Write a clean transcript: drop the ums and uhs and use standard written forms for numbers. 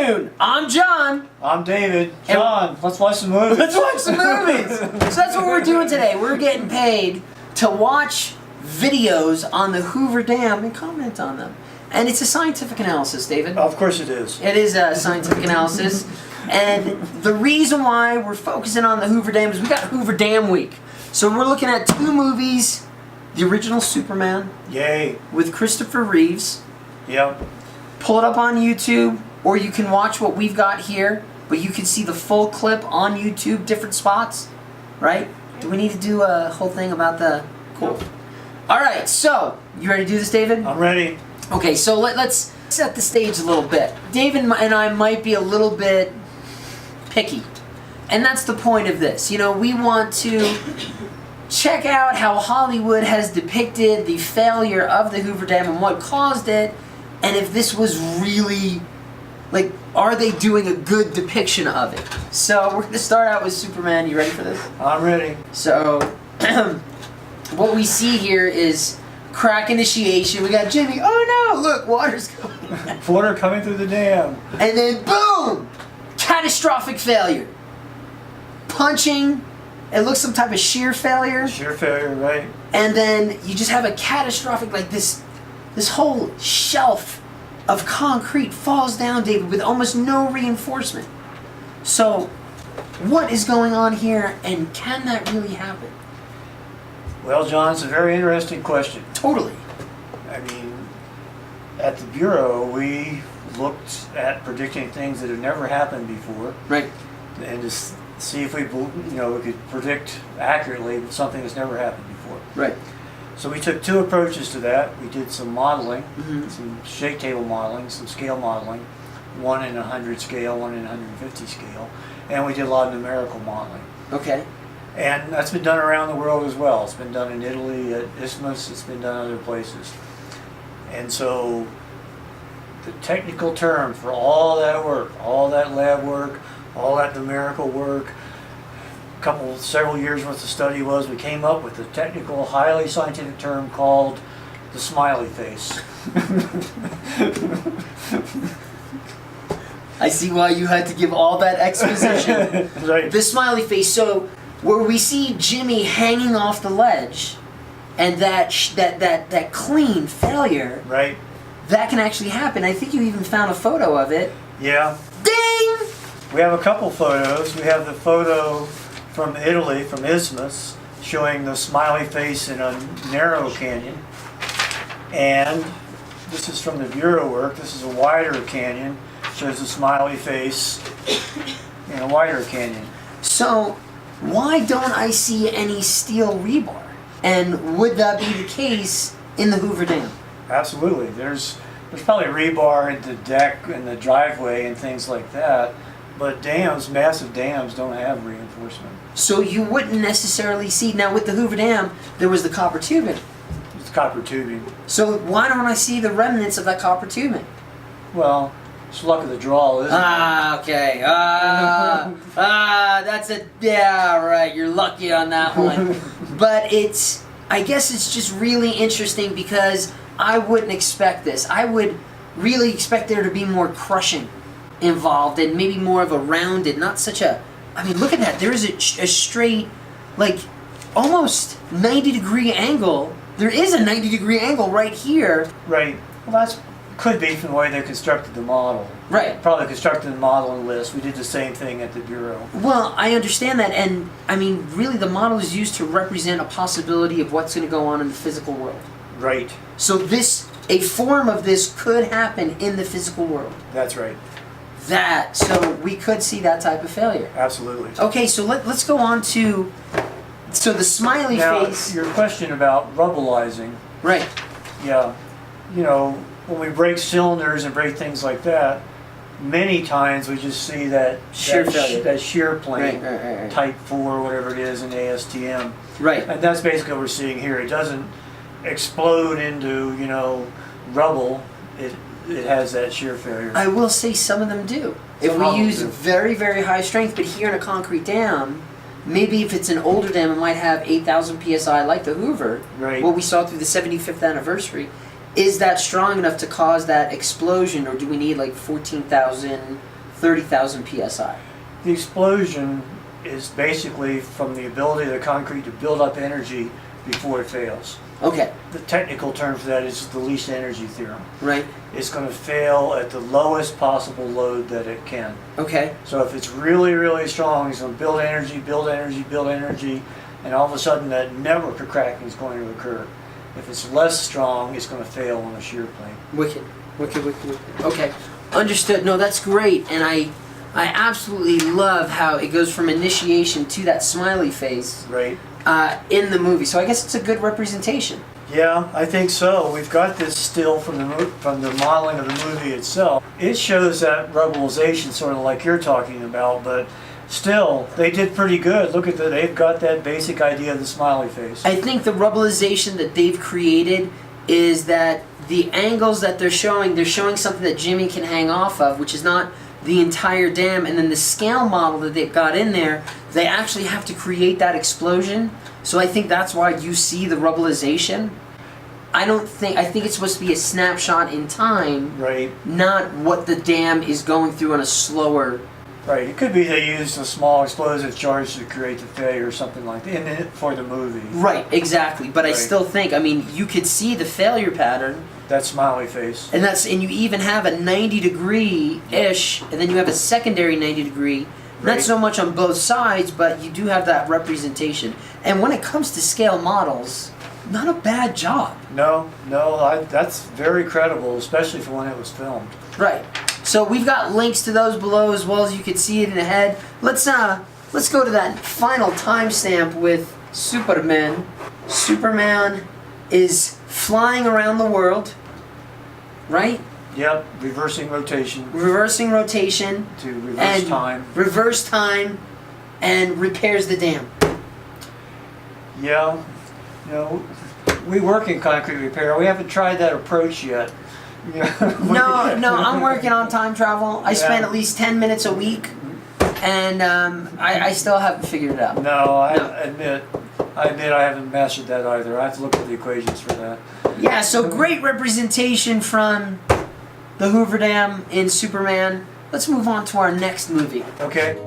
afternoon. I'm John. I'm David. John, let's watch some movies. Let's watch some movies. So that's what we're doing today. We're getting paid to watch videos on the Hoover Dam and comment on them. And it's a scientific analysis, David. Of course it is. It is a scientific analysis. And the reason why we're focusing on the Hoover Dam is we got Hoover Dam week. So we're looking at two movies. The original Superman. Yay. With Christopher Reeves. Yep. Pull it up on YouTube, or you can watch what we've got here, but you can see the full clip on YouTube, different spots, right? Do we need to do a whole thing about the... Cool. Alright, so, you ready to do this, David? I'm ready. Okay, so let's set the stage a little bit. David and I might be a little bit picky, and that's the point of this. You know, we want to check out how Hollywood has depicted the failure of the Hoover Dam and what caused it, and if this was really, like, are they doing a good depiction of it? So we're going to start out with Superman. You ready for this? I'm ready. So what we see here is crack initiation. We got Jimmy. Oh no, look, water's coming. Water coming through the dam. And then boom! Catastrophic failure. Punching. It looks some type of shear failure. Shear failure, right. And then you just have a catastrophic, like this whole shelf of concrete falls down, David, with almost no reinforcement. So, what is going on here, and can that really happen? Well, John, it's a very interesting question. Totally. I mean, at the Bureau, we looked at predicting things that have never happened before. Right. And just see if we could predict accurately something that's never happened before. Right. So we took two approaches to that. We did some modeling, some shake table modeling, some scale modeling, 1 in 100 scale, 1 in 150 scale, and we did a lot of numerical modeling. Okay. And that's been done around the world as well. It's been done in Italy at Isthmus, it's been done other places. And so the technical term for all that work, all that lab work, all that numerical work, several years worth of study was, we came up with a technical, highly scientific term called the smiley face. I see why you had to give all that exposition. Right. The smiley face. So, where we see Jimmy hanging off the ledge, and that clean failure, right? That can actually happen. I think you even found a photo of it. Yeah. Ding! We have a couple photos. We have the photo from Italy, from Isthmus, showing the smiley face in a narrow canyon. And this is from the Bureau work. This is a wider canyon. Shows the smiley face in a wider canyon. So, why don't I see any steel rebar? And would that be the case in the Hoover Dam? Absolutely. There's probably rebar in the deck and the driveway and things like that. But dams, massive dams, don't have reinforcement. So you wouldn't necessarily see... Now with the Hoover Dam, there was the copper tubing. It's copper tubing. So why don't I see the remnants of that copper tubing? Well, it's luck of the draw, isn't it? Okay. That's a... Yeah, right. You're lucky on that one. But it's... I guess it's just really interesting because I wouldn't expect this. I would really expect there to be more crushing involved and maybe more of a rounded, not such a... I mean, look at that. There is a straight, like, almost 90-degree angle. There is a 90-degree angle right here. Right. Well, that's could be from the way they constructed the model. Right. Probably constructed the model and list. We did the same thing at the Bureau. Well, I understand that, and, I mean, really the model is used to represent a possibility of what's going to go on in the physical world. Right. So a form of this could happen in the physical world. That's right. So we could see that type of failure. Absolutely. Okay, so let's go on to, so the smiley face. Your question about rubbleizing. Right. Yeah. You know, when we break cylinders and break things like that, many times we just see that shear plane, right. type 4, whatever it is in ASTM. Right. And that's basically what we're seeing here. It doesn't explode into, rubble. It has that shear failure. I will say some of them do. If we use very, very high strength, but here in a concrete dam, maybe if it's an older dam, it might have 8,000 psi like the Hoover. Right. What we saw through the 75th anniversary. Is that strong enough to cause that explosion, or do we need like 14,000 30,000 psi. The explosion is basically from the ability of the concrete to build up energy before it fails. Okay, The technical term for that is the least energy theorem. right, It's going to fail at the lowest possible load that it can. okay, So if it's really, really strong, it's going to build energy, build energy, build energy, and all of a sudden that network of cracking is going to occur. If it's less strong, it's going to fail on a shear plane. wicked, wicked, wicked, wicked. Okay, understood. No, that's great, and I absolutely love how it goes from initiation to that smiley face Right? in the movie. So I guess it's a good representation. Yeah, I think so. We've got this still from the modeling of the movie itself. It shows that rubblization, sort of like you're talking about, but still, they did pretty good. Look at they've got that basic idea of the smiley face. I think the rubblization that they've created is that the angles that they're showing something that Jimmy can hang off of, which is not the entire dam, and then the scale model that they've got in there, they actually have to create that explosion. So I think that's why you see the rubblization. I think it's supposed to be a snapshot in time, Right, not what the dam is going through on a slower. right. It could be they used a small explosive charge to create the failure or something like that for the movie. Right, exactly. But I Right. still think, I mean, you could see the failure pattern. That smiley face. And you even have a 90-degree-ish, and then you have a secondary 90-degree. Not Right. so much on both sides, but you do have that representation. And when it comes to scale models, not a bad job. No, that's very credible, especially for when it was filmed. Right. So we've got links to those below as well as you can see it in the head. Let's go to that final timestamp with Superman. Superman is flying around the world, right? Yep, reversing rotation Reversing rotation to reverse and time. reverse time and repairs the dam. Yeah, we work in concrete repair. We haven't tried that approach yet. No, I'm working on time travel. I spend Yeah. at least 10 minutes a week, and I still haven't figured it out. No, I admit I haven't mastered that either. I have to look at the equations for that. Yeah, so great representation from the Hoover Dam in Superman. Let's move on to our next movie. Okay.